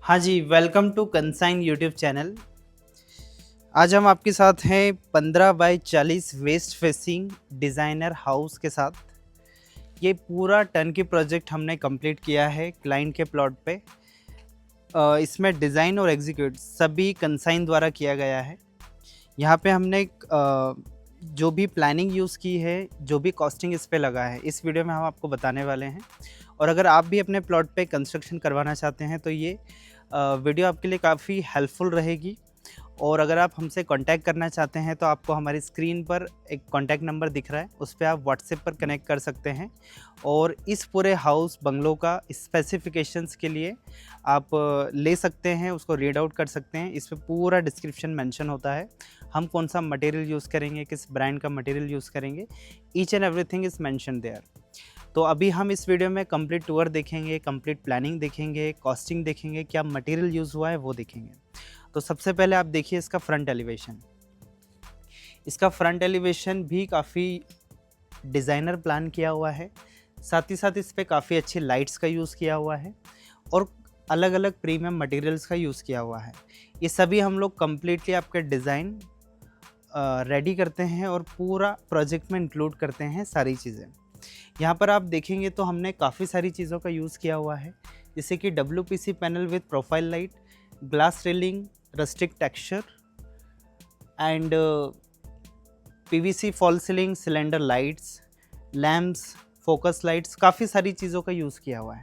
हाँ जी, welcome to consign YouTube channel. आज हम आपके साथ हैं 15 by 40 west facing designer house के साथ। ये पूरा टर्नकी प्रोजेक्ट हमने कंप्लीट किया है क्लाइंट के प्लॉट पे। इसमें डिज़ाइन और एग्जीक्यूट सभी कंसाइन द्वारा किया गया है। यहाँ पे हमने जो भी प्लानिंग यूज़ की है, जो भी कॉस्टिंग इस पे लगा है, इस वीडियो में हम आपको बताने वाले हैं। और अगर आप भी अपने प्लॉट पे कंस्ट्रक्शन करवाना चाहते हैं तो ये वीडियो आपके लिए काफ़ी हेल्पफुल रहेगी। और अगर आप हमसे कांटेक्ट करना चाहते हैं तो आपको हमारी स्क्रीन पर एक कांटेक्ट नंबर दिख रहा है, उस पे आप व्हाट्सएप पर कनेक्ट कर सकते हैं। और इस पूरे हाउस बंगलो का स्पेसिफिकेशंस के लिए आप ले सकते हैं, उसको रीड आउट कर सकते हैं। इस पे पूरा डिस्क्रिप्शन मेंशन होता है, हम कौन सा मटेरियल यूज़ करेंगे, किस ब्रांड का मटेरियल यूज़ करेंगे, each and everything is mention there. तो अभी हम इस वीडियो में कंप्लीट टूर देखेंगे, कंप्लीट प्लानिंग देखेंगे, कॉस्टिंग देखेंगे, क्या मटेरियल यूज़ हुआ है वो देखेंगे। तो सबसे पहले आप देखिए इसका फ्रंट एलिवेशन। इसका फ्रंट एलिवेशन भी काफ़ी डिज़ाइनर प्लान किया हुआ है। साथ ही साथ इस पे काफ़ी अच्छी लाइट्स का यूज़ किया हुआ है और अलग अलग प्रीमियम मटेरियल्स का यूज़ किया हुआ है। ये सभी हम लोग कम्प्लीटली आपके डिज़ाइन रेडी करते हैं और पूरा प्रोजेक्ट में इंक्लूड करते हैं सारी चीज़ें। यहाँ पर आप देखेंगे तो हमने काफ़ी सारी चीज़ों का यूज़ किया हुआ है, जैसे कि WPC panel with profile light, glass railing, rustic texture and PVC fall ceiling, cylinder lights, lamps, focus lights, काफ़ी सारी चीज़ों का यूज़ किया हुआ है।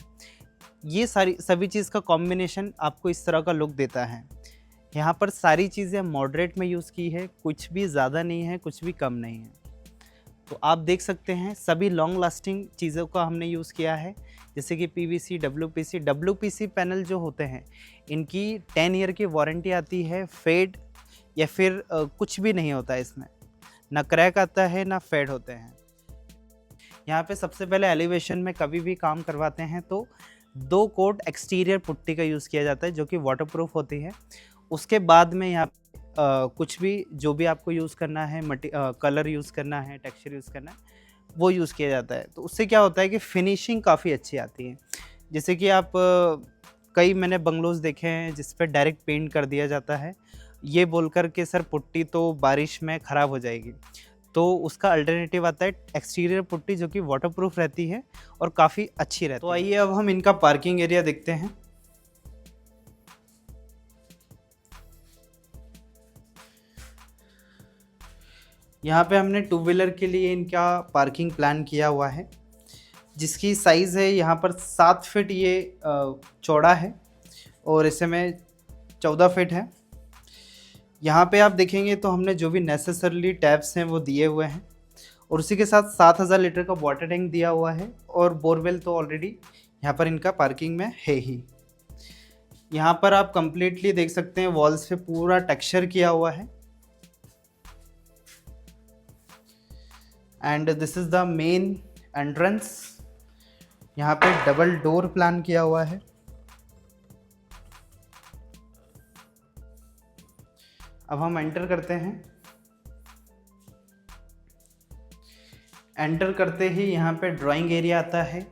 ये सभी चीज़ का कॉम्बिनेशन आपको इस तरह का लुक देता है। यहाँ पर सारी चीज़ें मॉडरेट में यूज़ की है, कुछ भी ज़्यादा नहीं है, कुछ भी कम नहीं है। तो आप देख सकते हैं सभी लॉन्ग लास्टिंग चीज़ों का हमने यूज़ किया है, जैसे कि PVC, WPC पैनल जो होते हैं इनकी 10 ईयर की वारंटी आती है। फेड या फिर कुछ भी नहीं होता है इसमें, ना क्रैक आता है ना फेड होते हैं। यहाँ पे सबसे पहले एलिवेशन में कभी भी काम करवाते हैं तो 2 कोट एक्सटीरियर पुट्टी का यूज़ किया जाता है जो कि वाटरप्रूफ होती है। उसके बाद में यहाँ कुछ भी जो भी आपको यूज़ करना है, कलर यूज़ करना है, टेक्सचर यूज़ करना है, वो यूज़ किया जाता है। तो उससे क्या होता है कि फिनिशिंग काफ़ी अच्छी आती है। जैसे कि आप कई मैंने बंगलोज़ देखे हैं जिस पे डायरेक्ट पेंट कर दिया जाता है, ये बोलकर के सर पुट्टी तो बारिश में ख़राब हो जाएगी। तो उसका अल्टरनेटिव आता है एक्सटीरियर पुट्टी जो कि वाटरप्रूफ रहती है और काफ़ी अच्छी रहती है। तो आइए अब हम इनका पार्किंग एरिया देखते हैं। यहाँ पे हमने टू व्हीलर के लिए इनका पार्किंग प्लान किया हुआ है, जिसकी साइज़ है यहाँ पर 7 फीट ये चौड़ा है और इसे में 14 फीट है। यहाँ पे आप देखेंगे तो हमने जो भी नेसेसरली टैप्स हैं वो दिए हुए हैं और उसी के साथ 7000 लीटर का वाटर टैंक दिया हुआ है और बोरवेल तो ऑलरेडी यहाँ पर इनका पार्किंग में है ही। यहाँ पर आप कंप्लीटली देख सकते हैं वॉल्स पे पूरा टेक्सचर किया हुआ है and this is the main entrance. यहाँ पे डबल डोर प्लान किया हुआ है। अब हम एंटर करते हैं। एंटर करते ही यहाँ पे ड्राइंग एरिया आता है।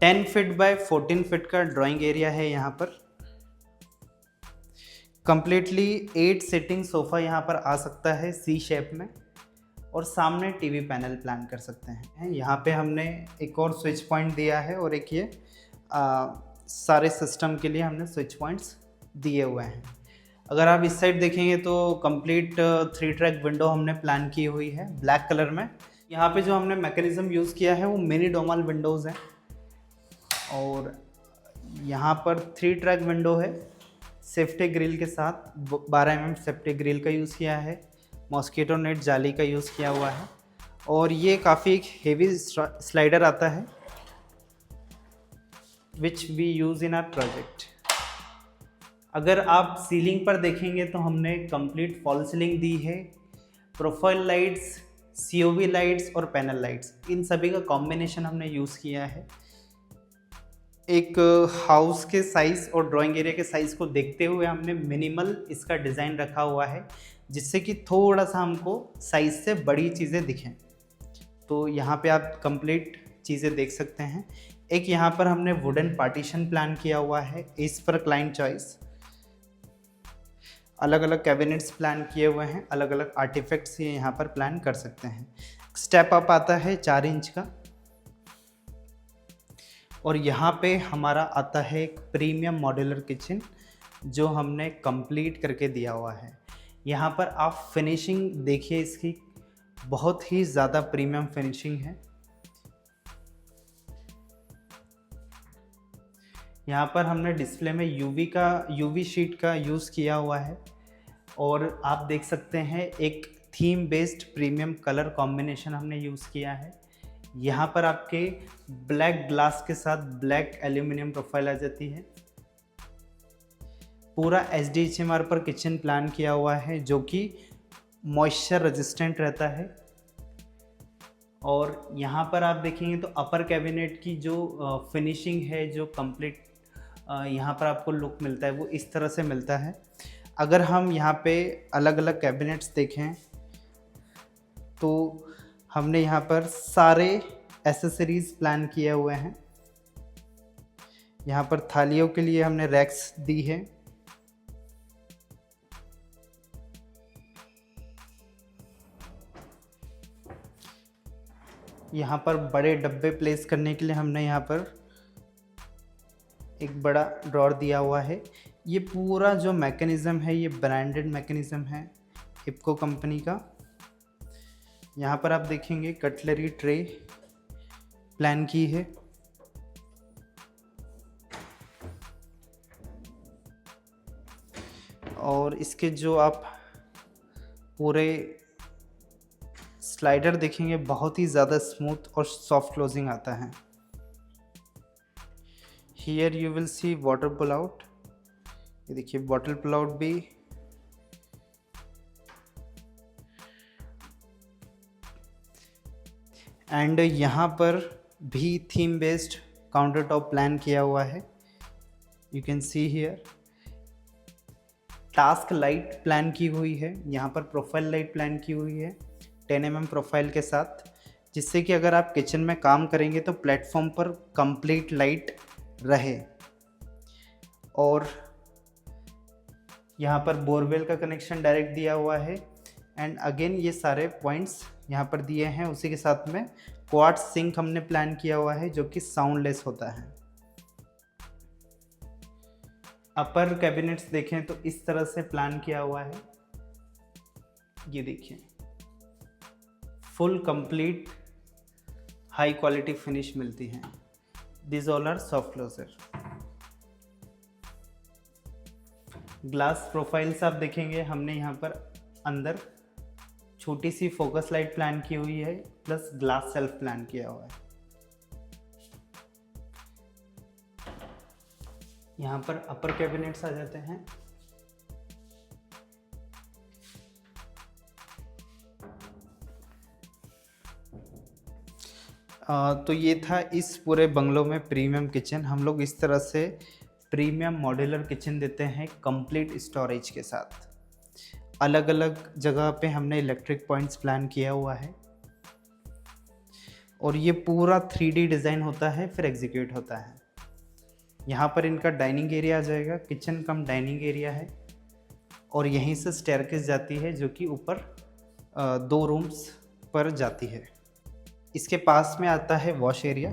10 फीट बाय 14 फीट का ड्राइंग एरिया है यहाँ पर। कंप्लीटली 8 सीटिंग सोफ़ा यहाँ पर आ सकता है C शेप में और सामने टीवी पैनल प्लान कर सकते हैं। यहाँ पे हमने एक और स्विच पॉइंट दिया है और एक ये सारे सिस्टम के लिए हमने स्विच पॉइंट्स दिए हुए हैं। अगर आप इस साइड देखेंगे तो कंप्लीट 3 ट्रैक विंडो हमने प्लान की हुई है ब्लैक कलर में। यहाँ पे जो हमने मैकेनिज़्म यूज़ किया है वो मिनी डोमल विंडोज़ हैं और यहाँ पर 3 ट्रैक विंडो है सेफ्टी ग्रिल के साथ। 12 mm सेफ्टी ग्रिल का यूज़ किया है, मॉस्किटो नेट जाली का यूज़ किया हुआ है और ये काफ़ी एक हेवी स्लाइडर आता है which we use in our project. अगर आप सीलिंग पर देखेंगे तो हमने कंप्लीट फॉल सीलिंग दी है। प्रोफाइल लाइट्स, COV लाइट्स और पैनल लाइट्स, इन सभी का कॉम्बिनेशन हमने यूज़ किया है। एक हाउस के साइज़ और ड्राइंग एरिया के साइज़ को देखते हुए हमने मिनिमल इसका डिज़ाइन रखा हुआ है, जिससे कि थोड़ा सा हमको साइज़ से बड़ी चीज़ें दिखें। तो यहाँ पे आप कंप्लीट चीज़ें देख सकते हैं। एक यहाँ पर हमने वुडन पार्टीशन प्लान किया हुआ है इस पर क्लाइंट चॉइस। अलग अलग कैबिनेट्स प्लान किए हुए हैं, अलग अलग आर्टिफैक्ट्स ये यहाँ पर प्लान कर सकते हैं। स्टेप अप आता है 4 इंच का, और यहाँ पे हमारा आता है एक प्रीमियम मॉड्यूलर किचन जो हमने कंप्लीट करके दिया हुआ है। यहाँ पर आप फिनिशिंग देखिए, इसकी बहुत ही ज़्यादा प्रीमियम फिनिशिंग है। यहाँ पर हमने डिस्प्ले में यूवी शीट का यूज़ किया हुआ है, और आप देख सकते हैं एक theme based premium colour combination हमने यूज़ किया है। यहाँ पर आपके ब्लैक ग्लास के साथ ब्लैक एल्यूमिनियम प्रोफाइल आ जाती है। पूरा SDHMR पर किचन प्लान किया हुआ है जो कि मॉइस्चर रेजिस्टेंट रहता है। और यहाँ पर आप देखेंगे तो अपर कैबिनेट की जो फिनिशिंग है, जो कंप्लीट यहाँ पर आपको लुक मिलता है वो इस तरह से मिलता है। अगर हम यहाँ पे अलग अलग कैबिनेट्स देखें तो हमने यहाँ पर सारे एसेसरीज प्लान किए हुए हैं। यहाँ पर थालियों के लिए हमने रैक्स दी है। यहाँ पर बड़े डब्बे प्लेस करने के लिए हमने यहाँ पर एक बड़ा ड्रॉर दिया हुआ है। ये पूरा जो मैकेनिज़्म है ये ब्रांडेड मैकेनिज़्म है इप्को कंपनी का। यहाँ पर आप देखेंगे कटलरी ट्रे प्लान की है। और इसके जो आप पूरे स्लाइडर देखेंगे बहुत ही ज़्यादा स्मूथ और सॉफ्ट क्लोजिंग आता है। Here you will see water pull out. ये देखिए बॉटल पुल आउट भी। एंड यहाँ पर भी theme based counter top plan किया हुआ है। You can see here task light plan की हुई है। यहाँ पर प्रोफाइल लाइट प्लान की हुई है 10 mm प्रोफाइल के साथ, जिससे कि अगर आप किचन में काम करेंगे तो प्लेटफॉर्म पर कंप्लीट लाइट रहे। और यहाँ पर बोरवेल का कनेक्शन डायरेक्ट दिया हुआ है। एंड अगेन ये सारे पॉइंट्स यहाँ पर दिए हैं। उसी के साथ में क्वार्ट्ज सिंक हमने प्लान किया हुआ है जो कि साउंडलेस होता है। अपर कैबिनेट्स देखें तो इस तरह से प्लान किया हुआ है। ये देखिए full complete high quality finish मिलती है। This all are soft closer. Glass profiles आप देखेंगे हमने यहाँ पर अंदर छोटी सी फोकस लाइट प्लान की हुई है, प्लस ग्लास सेल्फ प्लान किया हुआ है। यहाँ पर अपर कैबिनेट्स आ जाते हैं। तो ये था इस पूरे बंगलों में प्रीमियम किचन। हम लोग इस तरह से प्रीमियम मॉड्यूलर किचन देते हैं कंप्लीट स्टोरेज के साथ। अलग अलग जगह पे हमने इलेक्ट्रिक पॉइंट्स प्लान किया हुआ है, और ये पूरा 3D डिज़ाइन होता है फिर एग्जीक्यूट होता है। यहाँ पर इनका डाइनिंग एरिया आ जाएगा, किचन कम डाइनिंग एरिया है, और यहीं से स्टेयरकेस जाती है जो कि ऊपर 2 रूम्स पर जाती है। इसके पास में आता है वॉश एरिया।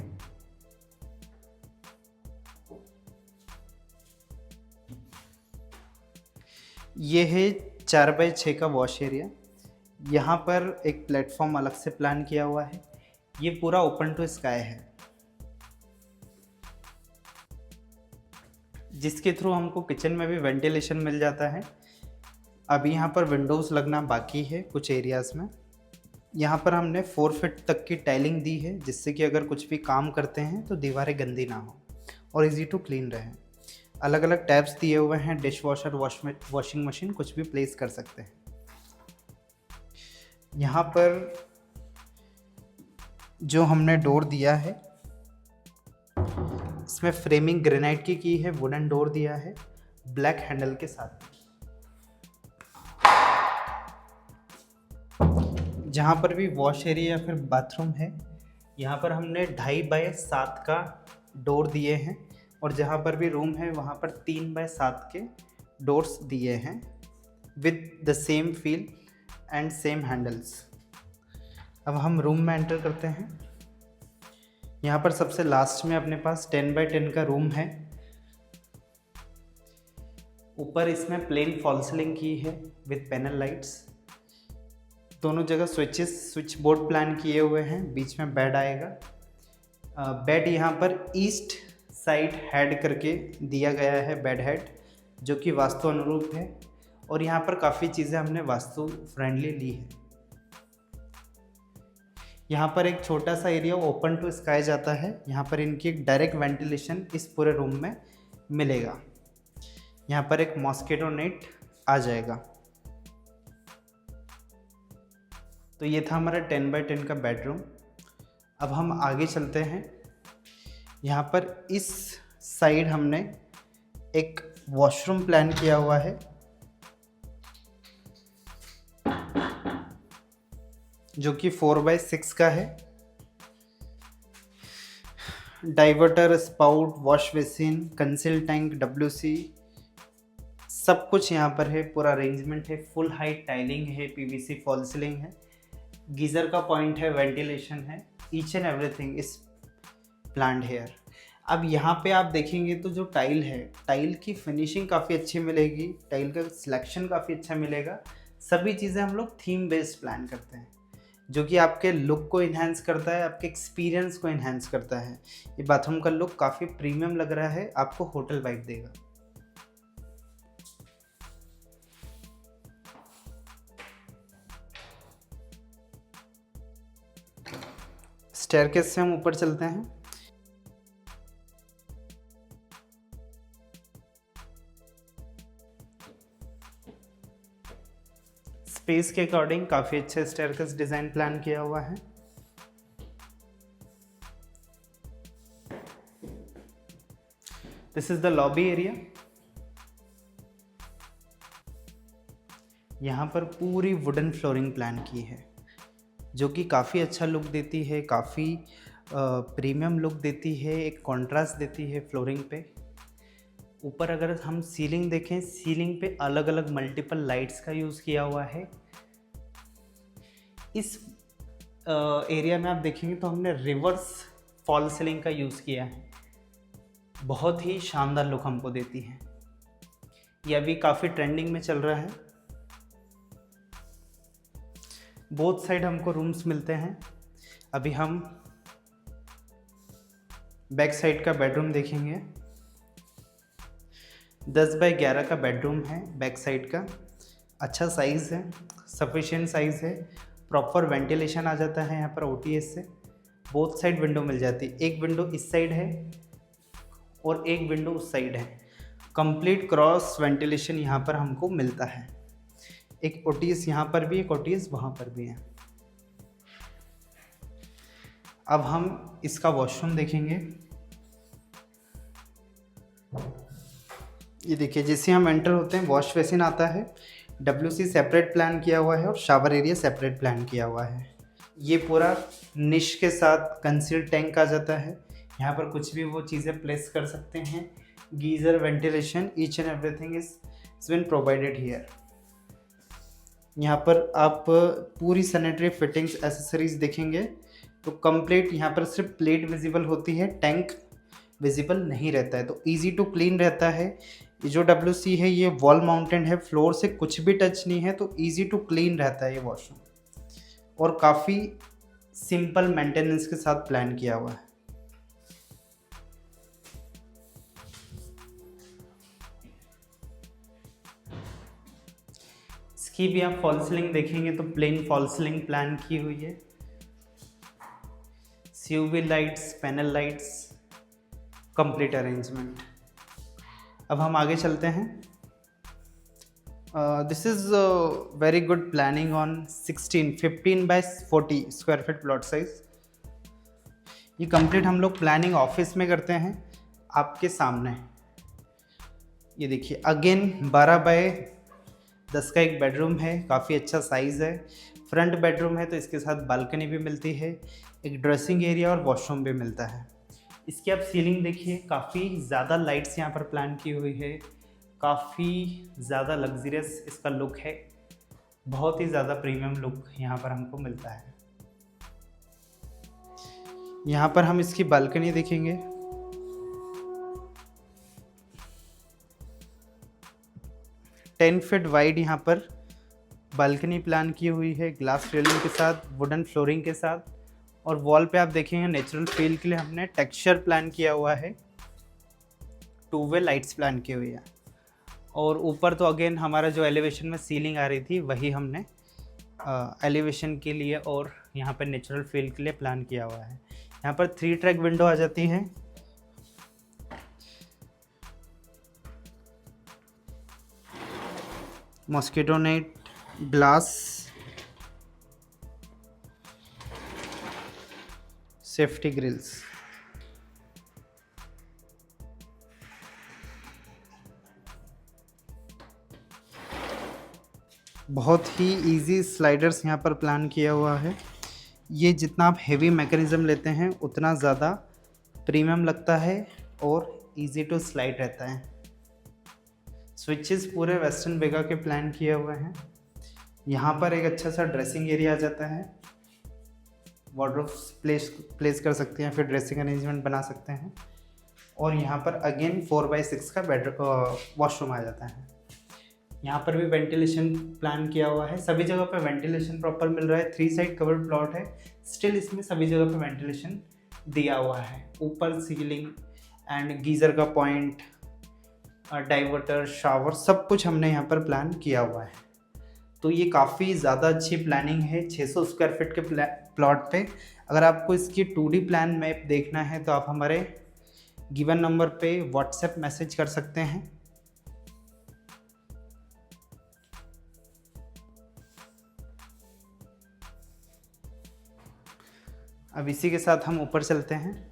ये है 4x6 का वॉश एरिया। यहाँ पर एक प्लेटफॉर्म अलग से प्लान किया हुआ है। ये पूरा ओपन टू स्काई है, जिसके थ्रू हमको किचन में भी वेंटिलेशन मिल जाता है। अभी यहाँ पर विंडोज़ लगना बाकी है कुछ एरियाज़ में। यहाँ पर हमने 4 फीट तक की टाइलिंग दी है, जिससे कि अगर कुछ भी काम करते हैं तो दीवारें गंदी ना हो और इजी टू क्लीन रहे। अलग अलग टैब्स दिए हुए हैं, डिश वॉशर, वॉशिंग मशीन कुछ भी प्लेस कर सकते हैं। यहाँ पर जो हमने डोर दिया है इसमें फ्रेमिंग ग्रेनाइट की है, वुडन डोर दिया है ब्लैक हैंडल के साथ। जहाँ पर भी वॉश एरिया या फिर बाथरूम है, यहाँ पर हमने 2.5 बाय 7 का डोर दिए हैं और जहाँ पर भी रूम है वहाँ पर 3x7 के डोर्स दिए हैं with the same feel and same handles. अब हम रूम में एंटर करते हैं। यहाँ पर सबसे लास्ट में अपने पास 10x10 का रूम है। ऊपर इसमें प्लेन फॉल सीलिंग की है विद पैनल लाइट्स। दोनों जगह स्विच बोर्ड प्लान किए हुए हैं। बीच में बेड आएगा। बेड यहाँ पर ईस्ट साइड हेड करके दिया गया है, बेड हेड, जो कि वास्तु अनुरूप है। और यहाँ पर काफ़ी चीज़ें हमने वास्तु फ्रेंडली ली है। यहाँ पर एक छोटा सा एरिया ओपन टू स्काई जाता है। यहाँ पर इनकी एक डायरेक्ट वेंटिलेशन इस पूरे रूम में मिलेगा। यहाँ पर एक मॉस्किटो नेट आ जाएगा। तो ये था हमारा 10x10 का बेडरूम। अब हम आगे चलते हैं। यहाँ पर इस साइड हमने एक वॉशरूम प्लान किया हुआ है, जो कि 4x6 का है। Diverter, spout, wash basin, conceal tank, WC सब कुछ यहाँ पर है। पूरा अरेंजमेंट है। फुल हाइट टाइलिंग है, PVC फॉल सीलिंग है, गीज़र का पॉइंट है, वेंटिलेशन है। Each and everything is planned here. अब यहाँ पे आप देखेंगे तो जो टाइल है, टाइल की फिनिशिंग काफ़ी अच्छी मिलेगी, टाइल का सिलेक्शन काफ़ी अच्छा मिलेगा। सभी चीज़ें हम लोग थीम बेस्ड प्लान करते हैं, जो कि आपके लुक को इन्हेंस करता है, आपके एक्सपीरियंस को इन्हेंस करता है। ये बाथरूम का लुक काफ़ी प्रीमियम लग रहा है, आपको होटल वाइब देगा। स्टेयरकेस से हम ऊपर चलते हैं। स्पेस के अकॉर्डिंग काफ़ी अच्छा स्टेयरकेस डिज़ाइन प्लान किया हुआ है। This is the lobby area. यहाँ पर पूरी वुडन फ्लोरिंग प्लान की है, जो कि काफ़ी अच्छा लुक देती है, काफ़ी प्रीमियम लुक देती है, एक कॉन्ट्रास्ट देती है फ्लोरिंग पे। ऊपर अगर हम सीलिंग देखें, सीलिंग पे अलग अलग मल्टीपल लाइट्स का यूज़ किया हुआ है। इस एरिया में आप देखेंगे तो हमने रिवर्स फॉल सीलिंग का यूज़ किया है। बहुत ही शानदार लुक हमको देती है। ये अभी काफ़ी ट्रेंडिंग में चल रहा है। बोथ साइड हमको रूम्स मिलते हैं। अभी हम बैक साइड का बेडरूम देखेंगे। 10x11 का बेडरूम है बैक साइड का। अच्छा साइज़ है, सफिशिएंट साइज़ है। प्रॉपर वेंटिलेशन आ जाता है यहाँ पर OTS से। बोथ साइड विंडो मिल जाती है। एक विंडो इस साइड है और एक विंडो उस साइड है। कंप्लीट क्रॉस वेंटिलेशन यहाँ पर हमको मिलता है। एक OTS यहाँ पर भी, एक OTS वहाँ पर भी है। अब हम इसका वॉशरूम देखेंगे। ये देखिए, जैसे हम एंटर होते हैं वॉश बेसिन आता है, WC सेपरेट प्लान किया हुआ है और शावर एरिया सेपरेट प्लान किया हुआ है। ये पूरा निश के साथ कंसील टैंक आ जाता है। यहाँ पर कुछ भी वो चीज़ें प्लेस कर सकते हैं। Geyser, ventilation, each and everything is been provided here. यहाँ पर आप पूरी सैनिटरी फिटिंग्स, एसेसरीज देखेंगे तो कंप्लीट यहाँ पर सिर्फ प्लेट विजिबल होती है, टैंक विजिबल नहीं रहता है, तो इजी टू क्लीन रहता है। ये जो WC है ये वॉल माउंटेड है, फ्लोर से कुछ भी टच नहीं है, तो इजी टू क्लीन रहता है ये वॉशरूम। और काफ़ी सिंपल मेंटेनेंस के साथ प्लान किया हुआ है। इसकी भी आप फॉल सीलिंग देखेंगे तो प्लेन फॉल सीलिंग प्लान की हुई है। CUV lights, panel lights, complete arrangement. अब हम आगे चलते हैं। This is very good planning on 15x40 square feet plot size. ये कंप्लीट हम लोग प्लानिंग ऑफिस में करते हैं आपके सामने। ये देखिए, अगेन 12x10 का एक बेडरूम है, काफ़ी अच्छा साइज़ है। फ्रंट बेडरूम है तो इसके साथ बालकनी भी मिलती है, एक ड्रेसिंग एरिया और वॉशरूम भी मिलता है। इसकी आप सीलिंग देखिए, काफ़ी ज़्यादा लाइट्स यहाँ पर प्लान की हुई है, काफ़ी ज़्यादा लग्जरियस इसका लुक है, बहुत ही ज़्यादा प्रीमियम लुक यहाँ पर हमको मिलता है। यहाँ पर हम इसकी बालकनी देखेंगे। टेन फीट वाइड यहाँ पर बालकनी प्लान की हुई है, ग्लास रेलिंग के साथ, वुडन फ्लोरिंग के साथ। और वॉल पे आप देखेंगे नेचुरल फील के लिए हमने टेक्सचर प्लान किया हुआ है, टू वे लाइट्स प्लान की हुई है। और ऊपर तो अगेन हमारा जो एलिवेशन में सीलिंग आ रही थी वही हमने एलिवेशन के लिए और यहाँ पर नेचुरल फील के लिए प्लान किया हुआ है। यहाँ पर 3 ट्रैक विंडो आ जाती हैं। Mosquito net, glass, safety grills. बहुत ही इजी स्लाइडर्स यहाँ पर प्लान किया हुआ है। ये जितना आप हेवी मैकेनिज्म लेते हैं उतना ज़्यादा प्रीमियम लगता है और इजी टू स्लाइड रहता है। स्विचेस पूरे वेस्टर्न वेगा के प्लान किए हुए हैं। यहाँ पर एक अच्छा सा ड्रेसिंग एरिया आ जाता है, वार्डरोब्स प्लेस कर सकते हैं, फिर ड्रेसिंग अरेंजमेंट बना सकते हैं। और यहाँ पर अगेन 4x6 का वॉशरूम आ जाता है। यहाँ पर भी वेंटिलेशन प्लान किया हुआ है, सभी जगह पे वेंटिलेशन प्रॉपर मिल रहा है। 3 साइड कवर्ड प्लॉट है, स्टिल इसमें सभी जगह पे वेंटिलेशन दिया हुआ है। ऊपर सीलिंग एंड गीज़र का पॉइंट, डाइवर्टर, शावर, सब कुछ हमने यहाँ पर प्लान किया हुआ है। तो ये काफ़ी ज़्यादा अच्छी प्लानिंग है 600 स्क्वायर फीट के प्लॉट पे। अगर आपको इसकी 2D प्लान मैप देखना है तो आप हमारे गिवन नंबर पे व्हाट्सएप मैसेज कर सकते हैं। अब इसी के साथ हम ऊपर चलते हैं।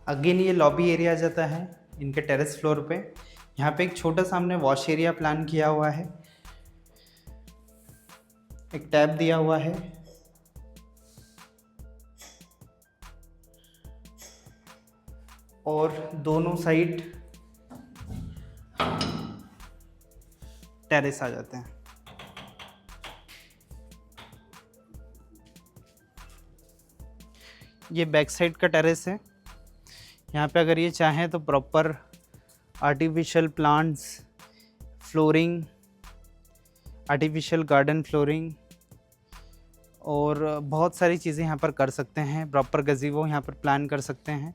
अगेन ये लॉबी एरिया आ जाता है इनके टेरेस फ्लोर पे। यहाँ पे एक छोटा सा हमने वॉश एरिया प्लान किया हुआ है, एक टैब दिया हुआ है। और दोनों साइड टेरेस आ जाते हैं। ये बैक साइड का टेरेस है। यहाँ पे अगर ये चाहें तो proper artificial plants, flooring, artificial garden flooring और बहुत सारी चीज़ें यहाँ पर कर सकते हैं। प्रॉपर गज़ीबो यहाँ पर प्लान कर सकते हैं।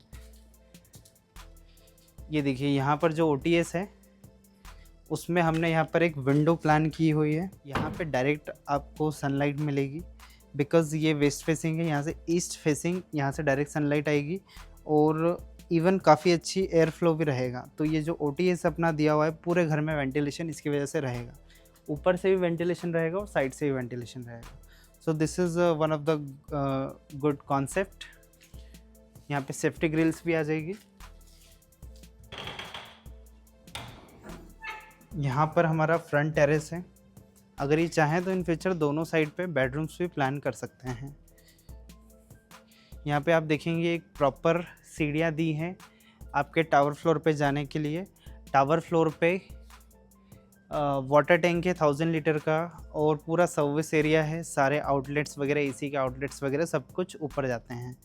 ये देखिए यहाँ पर जो OTS है उसमें हमने यहाँ पर एक विंडो प्लान की हुई है। यहाँ पे डायरेक्ट आपको सनलाइट मिलेगी, बिकॉज़ ये वेस्ट फेसिंग है, यहाँ से ईस्ट फेसिंग, यहाँ से डायरेक्ट सनलाइट आएगी और इवन काफ़ी अच्छी एयर फ्लो भी रहेगा। तो ये जो OTS अपना दिया हुआ है पूरे घर में वेंटिलेशन इसकी वजह से रहेगा। ऊपर से भी वेंटिलेशन रहेगा और साइड से भी वेंटिलेशन रहेगा। So this is one of the good concept. यहाँ पे सेफ्टी ग्रिल्स भी आ जाएगी। यहाँ पर हमारा फ्रंट टेरेस है। अगर ये चाहें तो इन फ्यूचर दोनों साइड पे बेडरूम्स भी प्लान कर सकते हैं। यहाँ पे आप देखेंगे एक प्रॉपर सीढ़ियाँ दी हैं आपके टावर फ्लोर पे जाने के लिए। टावर फ्लोर पे वाटर टैंक है 1000 लीटर का और पूरा सर्विस एरिया है। सारे आउटलेट्स वगैरह, AC के आउटलेट्स वगैरह सब कुछ ऊपर जाते हैं।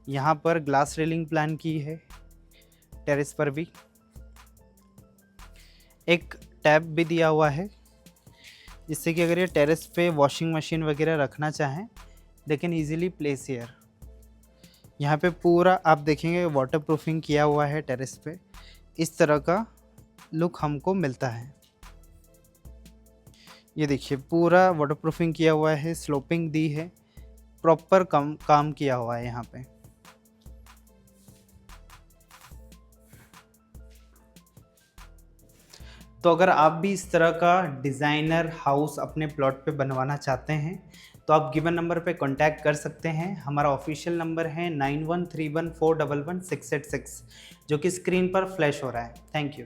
यहाँ पर ग्लास रेलिंग प्लान की है टेरेस पर भी। एक टैब भी दिया हुआ है जिससे कि अगर ये टेरेस पे वॉशिंग मशीन वगैरह रखना चाहें they can easily place here. यहाँ पे पूरा आप देखेंगे वाटर प्रूफिंग किया हुआ है टेरेस पे। इस तरह का लुक हमको मिलता है। ये देखिए पूरा वाटर प्रूफिंग किया हुआ है, स्लोपिंग दी है, प्रॉपर काम किया हुआ है यहाँ पे। तो अगर आप भी इस तरह का डिज़ाइनर हाउस अपने प्लॉट पे बनवाना चाहते हैं तो आप गिवन नंबर पे कांटेक्ट कर सकते हैं। हमारा ऑफिशियल नंबर है 9131411686 जो कि स्क्रीन पर फ्लैश हो रहा है। Thank you.